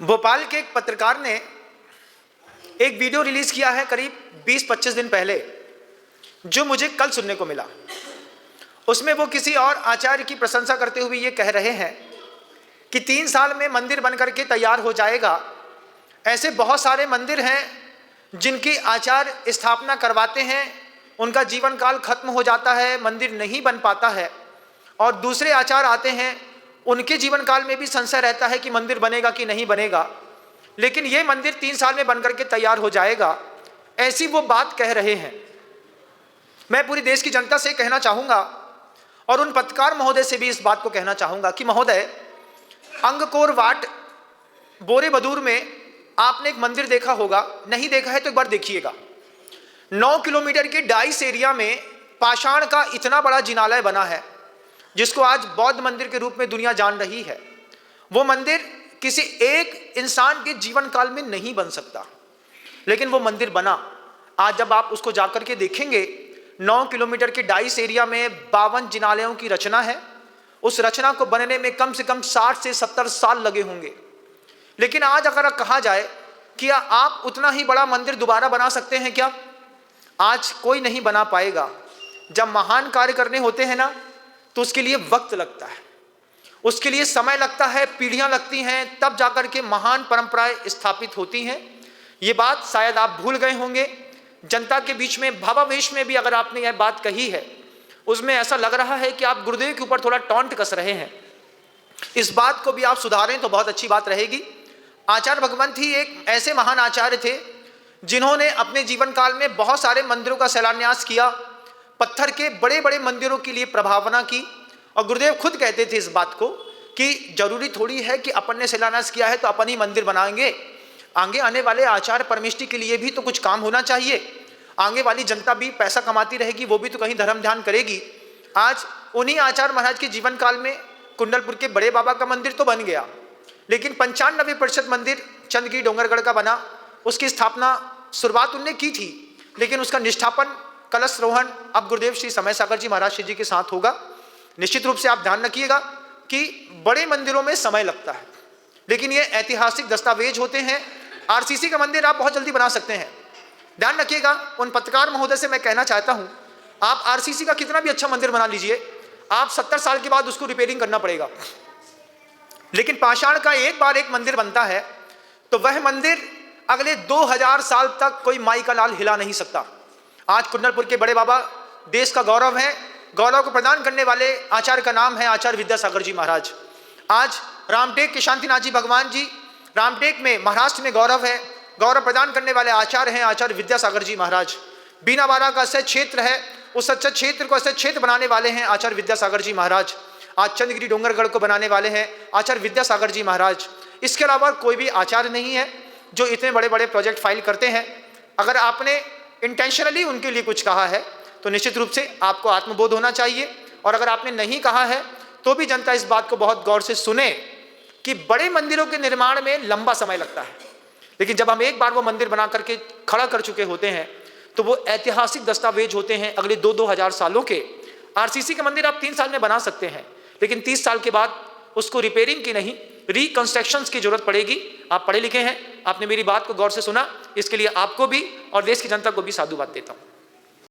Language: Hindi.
भोपाल के एक पत्रकार ने एक वीडियो रिलीज किया है करीब 20-25 दिन पहले, जो मुझे कल सुनने को मिला। उसमें वो किसी और आचार्य की प्रशंसा करते हुए ये कह रहे हैं कि 3 साल में मंदिर बनकर के तैयार हो जाएगा। ऐसे बहुत सारे मंदिर हैं जिनकी आचार्य स्थापना करवाते हैं, उनका जीवन काल खत्म हो जाता है, मंदिर नहीं बन पाता है, और दूसरे आचार्य आते हैं, उनके जीवन काल में भी संशय रहता है कि मंदिर बनेगा कि नहीं बनेगा, लेकिन ये मंदिर 3 साल में बनकर के तैयार हो जाएगा। ऐसी वो बात कह रहे हैं। मैं पूरी देश की जनता से कहना चाहूँगा और उन पत्रकार महोदय से भी इस बात को कहना चाहूँगा कि महोदय, अंगकोर वाट बोरेबदूर में आपने एक मंदिर देखा होगा, नहीं देखा है तो एक बार देखिएगा। 9 किलोमीटर के डाइस एरिया में पाषाण का इतना बड़ा जिनालय बना है जिसको आज बौद्ध मंदिर के रूप में दुनिया जान रही है। वो मंदिर किसी एक इंसान के जीवन काल में नहीं बन सकता, लेकिन वो मंदिर बना। आज जब आप उसको जाकर के देखेंगे, 9 किलोमीटर के डाइस एरिया में 52 जिनालयों की रचना है। उस रचना को बनने में कम से कम 60 से 70 साल लगे होंगे। लेकिन आज अगर कहा जाए कि आप उतना ही बड़ा मंदिर दोबारा बना सकते हैं क्या, आज कोई नहीं बना पाएगा। जब महान कार्य करने होते हैं ना, तो उसके लिए वक्त लगता है, उसके लिए समय लगता है, पीढ़ियां लगती हैं, तब जाकर के महान परंपराएं स्थापित होती हैं। ये बात शायद आप भूल गए होंगे। जनता के बीच में भावावेश में भी अगर आपने यह बात कही है, उसमें ऐसा लग रहा है कि आप गुरुदेव के ऊपर थोड़ा टॉन्ट कस रहे हैं। इस बात को भी आप सुधारें तो बहुत अच्छी बात रहेगी। आचार्य भगवंत ही एक ऐसे महान आचार्य थे जिन्होंने अपने जीवन काल में बहुत सारे मंदिरों का शिलान्यास किया, पत्थर के बड़े बड़े मंदिरों के लिए प्रभावना की। और गुरुदेव खुद कहते थे इस बात को कि जरूरी थोड़ी है कि अपन ने शिलान्यास किया है तो अपन ही मंदिर बनाएंगे। आगे आने वाले आचार्य परमेष्टि के लिए भी तो कुछ काम होना चाहिए। आगे वाली जनता भी पैसा कमाती रहेगी, वो भी तो कहीं धर्म ध्यान करेगी। आज उन्हीं आचार्य महाराज के जीवन काल में कुंडलपुर के बड़े बाबा का मंदिर तो बन गया, लेकिन 95% मंदिर चंदगिरी डोंगरगढ़ का बना। उसकी स्थापना शुरुआत उनने की थी, लेकिन उसका निष्ठापन, कलश रोहन अब गुरुदेव श्री समय सागर जी महाराज जी के साथ होगा। निश्चित रूप से आप ध्यान रखिएगा कि बड़े मंदिरों में समय लगता है, लेकिन ये ऐतिहासिक दस्तावेज होते हैं। आरसीसी का मंदिर आप बहुत जल्दी बना सकते हैं। ध्यान रखिएगा, उन पत्रकार महोदय से मैं कहना चाहता हूं, आप आरसीसी का कितना भी अच्छा मंदिर बना लीजिए, आप 70 साल के बाद उसको रिपेयरिंग करना पड़ेगा। लेकिन पाषाण का एक बार एक मंदिर बनता है तो वह मंदिर अगले 2000 साल तक कोई माई का लाल हिला नहीं सकता। आज कुंडलपुर के बड़े बाबा देश का गौरव है। गौरव को प्रदान करने वाले आचार्य का नाम है आचार्य विद्यासागर जी महाराज। आज रामटेक के शांतिनाथ जी भगवान जी, रामटेक में महाराष्ट्र में गौरव है। गौरव प्रदान करने वाले आचार्य हैं आचार्य विद्यासागर जी महाराज। बीनावाड़ा का ऐसा क्षेत्र है, उस अच्छे क्षेत्र को ऐसे क्षेत्र बनाने वाले हैं आचार्य विद्यासागर जी महाराज। आज चंदगिरी डोंगरगढ़ को बनाने वाले हैं आचार्य विद्यासागर जी महाराज। इसके अलावा कोई भी आचार्य नहीं है जो इतने बड़े बड़े प्रोजेक्ट फाइल करते हैं। अगर आपने इंटेंशनली उनके लिए कुछ कहा है तो निश्चित रूप से आपको आत्मबोध होना चाहिए, और अगर आपने नहीं कहा है तो भी जनता इस बात को बहुत गौर से सुने कि बड़े मंदिरों के निर्माण में लंबा समय लगता है, लेकिन जब हम एक बार वो मंदिर बना करके खड़ा कर चुके होते हैं तो वो ऐतिहासिक दस्तावेज होते हैं अगले 2-2000 सालों के। आरसीसी के मंदिर आप 3 साल में बना सकते हैं, लेकिन 30 साल के बाद उसको रिपेयरिंग की नहीं, रिकंस्ट्रक्शंस की जरूरत पड़ेगी। आप पढ़े लिखे हैं, आपने मेरी बात को गौर से सुना, इसके लिए आपको भी और देश की जनता को भी साधुवाद देता हूं।